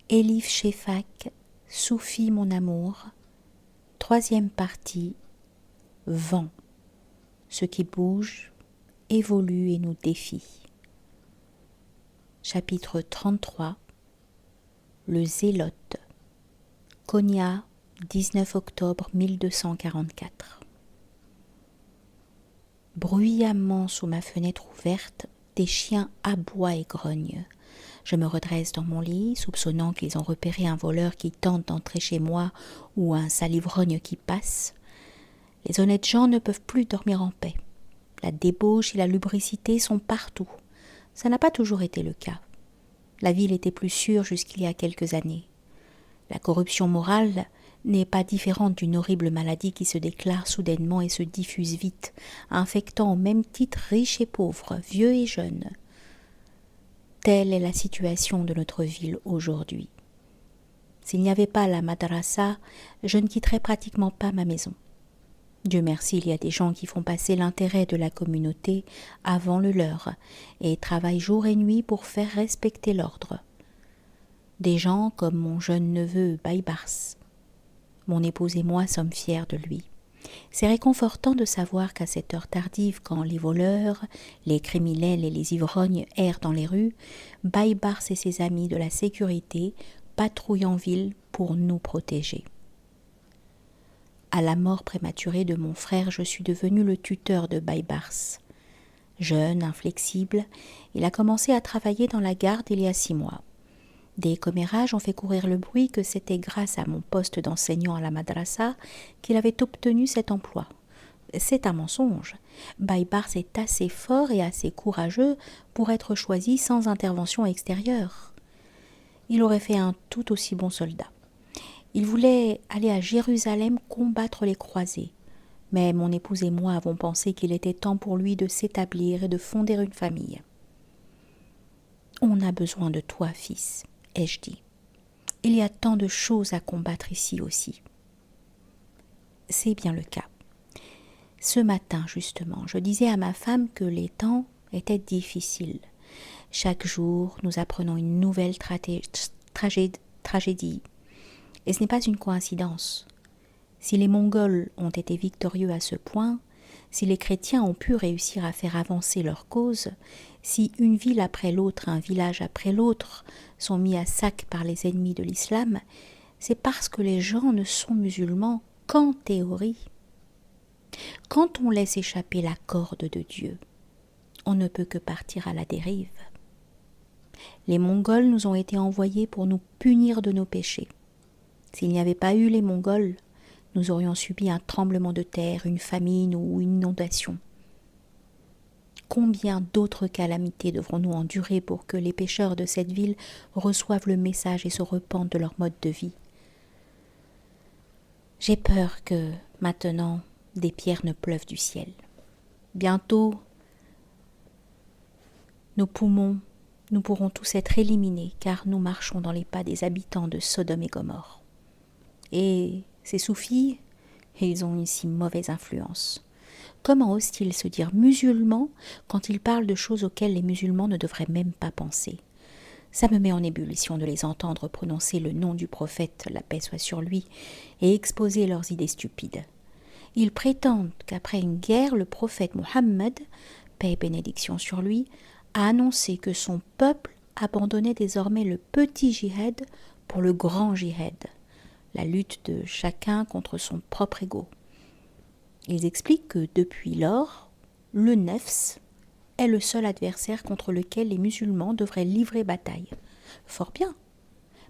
Elif Shefak, Soufi mon amour, troisième partie, Vent, ce qui bouge, évolue et nous défie. Chapitre 33, Le Zélote, Konya, 19 octobre 1244. Bruyamment sous ma fenêtre ouverte, des chiens aboient et grognent. Je me redresse dans mon lit, soupçonnant qu'ils ont repéré un voleur qui tente d'entrer chez moi ou un salivrogne qui passe. Les honnêtes gens ne peuvent plus dormir en paix. La débauche et la lubricité sont partout. Ça n'a pas toujours été le cas. La ville était plus sûre jusqu'il y a quelques années. La corruption morale n'est pas différente d'une horrible maladie qui se déclare soudainement et se diffuse vite, infectant au même titre riches et pauvres, vieux et jeunes. Telle est la situation de notre ville aujourd'hui. S'il n'y avait pas la madrasa, je ne quitterais pratiquement pas ma maison. Dieu merci, il y a des gens qui font passer l'intérêt de la communauté avant le leur et travaillent jour et nuit pour faire respecter l'ordre. Des gens comme mon jeune neveu Baybars. Mon épouse et moi sommes fiers de lui. C'est réconfortant de savoir qu'à cette heure tardive, quand les voleurs, les criminels et les ivrognes errent dans les rues, Baybars et ses amis de la sécurité patrouillent en ville pour nous protéger. À la mort prématurée de mon frère, je suis devenu le tuteur de Baybars. Jeune, inflexible, il a commencé à travailler dans la garde il y a 6 mois. Des commérages ont fait courir le bruit que c'était grâce à mon poste d'enseignant à la madrasa qu'il avait obtenu cet emploi. C'est un mensonge. Baybars est assez fort et assez courageux pour être choisi sans intervention extérieure. Il aurait fait un tout aussi bon soldat. Il voulait aller à Jérusalem combattre les croisés. Mais mon épouse et moi avons pensé qu'il était temps pour lui de s'établir et de fonder une famille. « On a besoin de toi, fils », ai-je dit. « Il y a tant de choses à combattre ici aussi. » C'est bien le cas. Ce matin, justement, je disais à ma femme que les temps étaient difficiles. Chaque jour, nous apprenons une nouvelle tragédie. Et ce n'est pas une coïncidence. Si les Mongols ont été victorieux à ce point, si les chrétiens ont pu réussir à faire avancer leur cause, si une ville après l'autre, un village après l'autre sont mis à sac par les ennemis de l'islam, c'est parce que les gens ne sont musulmans qu'en théorie. Quand on laisse échapper la corde de Dieu, on ne peut que partir à la dérive. Les Mongols nous ont été envoyés pour nous punir de nos péchés. S'il n'y avait pas eu les Mongols, nous aurions subi un tremblement de terre, une famine ou une inondation. Combien d'autres calamités devrons-nous endurer pour que les pécheurs de cette ville reçoivent le message et se repentent de leur mode de vie? J'ai peur que, maintenant, des pierres ne pleuvent du ciel. Bientôt, nos poumons, nous pourrons tous être éliminés, car nous marchons dans les pas des habitants de Sodome et Gomorrhe. Et ces soufis, ils ont une si mauvaise influence. Comment osent-ils se dire musulmans quand ils parlent de choses auxquelles les musulmans ne devraient même pas penser? Ça me met en ébullition de les entendre prononcer le nom du prophète, la paix soit sur lui, et exposer leurs idées stupides. Ils prétendent qu'après une guerre, le prophète Mohammed, paix et bénédiction sur lui, a annoncé que son peuple abandonnait désormais le petit djihad pour le grand djihad, la lutte de chacun contre son propre ego. Ils expliquent que depuis lors, le nefs est le seul adversaire contre lequel les musulmans devraient livrer bataille. Fort bien,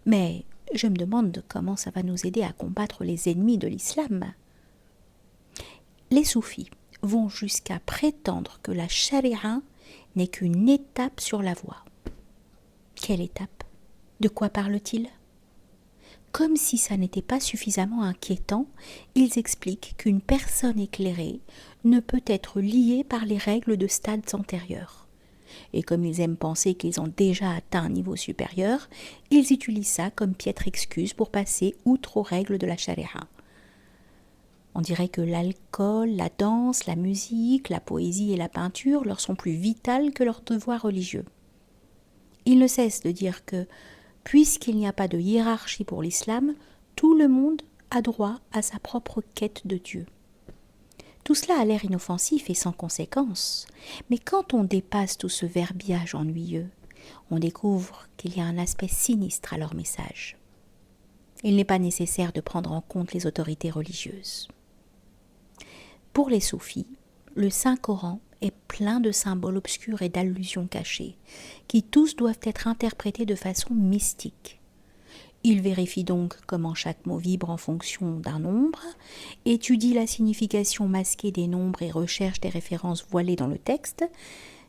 mais je me demande comment ça va nous aider à combattre les ennemis de l'islam. Les soufis vont jusqu'à prétendre que la charia n'est qu'une étape sur la voie. Quelle étape? De quoi parle-t-il? Comme si ça n'était pas suffisamment inquiétant, ils expliquent qu'une personne éclairée ne peut être liée par les règles de stades antérieurs. Et comme ils aiment penser qu'ils ont déjà atteint un niveau supérieur, ils utilisent ça comme piètre excuse pour passer outre aux règles de la charia. On dirait que l'alcool, la danse, la musique, la poésie et la peinture leur sont plus vitales que leurs devoirs religieux. Ils ne cessent de dire que Puisqu'il n'y a pas de hiérarchie pour l'islam, tout le monde a droit à sa propre quête de Dieu. Tout cela a l'air inoffensif et sans conséquence, mais quand on dépasse tout ce verbiage ennuyeux, on découvre qu'il y a un aspect sinistre à leur message. Il n'est pas nécessaire de prendre en compte les autorités religieuses. Pour les soufis, le Saint-Coran est plein de symboles obscurs et d'allusions cachées, qui tous doivent être interprétés de façon mystique. Ils vérifient donc comment chaque mot vibre en fonction d'un nombre, étudient la signification masquée des nombres et recherchent des références voilées dans le texte,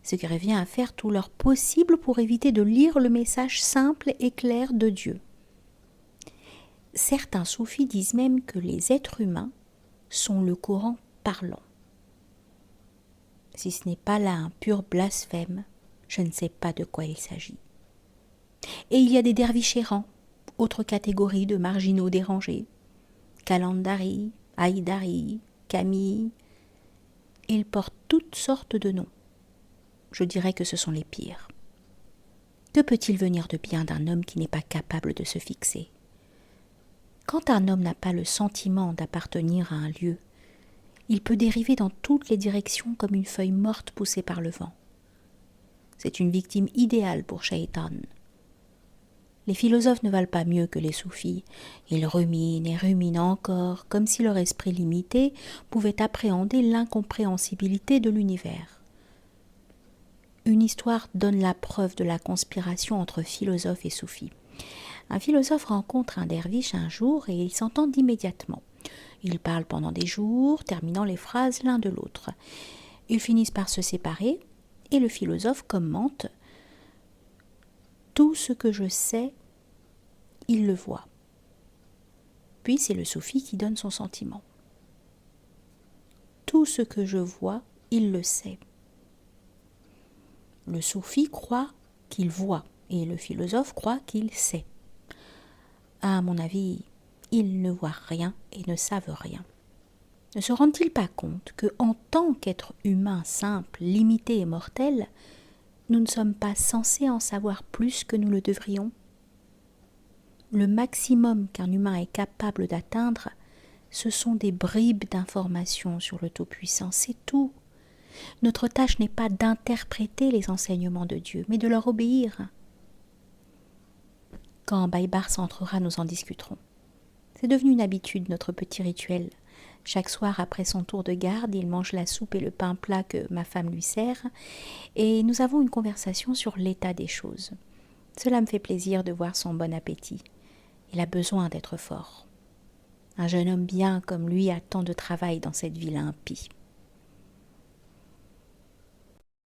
ce qui revient à faire tout leur possible pour éviter de lire le message simple et clair de Dieu. Certains soufis disent même que les êtres humains sont le Coran parlant. Si ce n'est pas là un pur blasphème, je ne sais pas de quoi il s'agit. Et il y a des derviches errants, autre catégorie de marginaux dérangés. Kalandari, Haïdari, Camille. Ils portent toutes sortes de noms. Je dirais que ce sont les pires. Que peut-il venir de bien d'un homme qui n'est pas capable de se fixer ? Quand un homme n'a pas le sentiment d'appartenir à un lieu, il peut dériver dans toutes les directions comme une feuille morte poussée par le vent. C'est une victime idéale pour Shaitan. Les philosophes ne valent pas mieux que les soufis. Ils ruminent et ruminent encore, comme si leur esprit limité pouvait appréhender l'incompréhensibilité de l'univers. Une histoire donne la preuve de la conspiration entre philosophes et soufis. Un philosophe rencontre un derviche un jour et ils s'entendent immédiatement. Ils parlent pendant des jours, terminant les phrases l'un de l'autre. Ils finissent par se séparer et le philosophe commente « Tout ce que je sais, il le voit. » Puis c'est le soufi qui donne son sentiment. « Tout ce que je vois, il le sait. » Le soufi croit qu'il voit et le philosophe croit qu'il sait. À mon avis, ils ne voient rien et ne savent rien. Ne se rendent-ils pas compte que, en tant qu'être humain simple, limité et mortel, nous ne sommes pas censés en savoir plus que nous le devrions ? Le maximum qu'un humain est capable d'atteindre, ce sont des bribes d'informations sur le Tout-Puissant, c'est tout. Notre tâche n'est pas d'interpréter les enseignements de Dieu, mais de leur obéir. Quand Baïbar s'entrera, nous en discuterons. C'est devenu une habitude, notre petit rituel. Chaque soir, après son tour de garde, il mange la soupe et le pain plat que ma femme lui sert, et nous avons une conversation sur l'état des choses. Cela me fait plaisir de voir son bon appétit. Il a besoin d'être fort. Un jeune homme bien comme lui a tant de travail dans cette ville impie.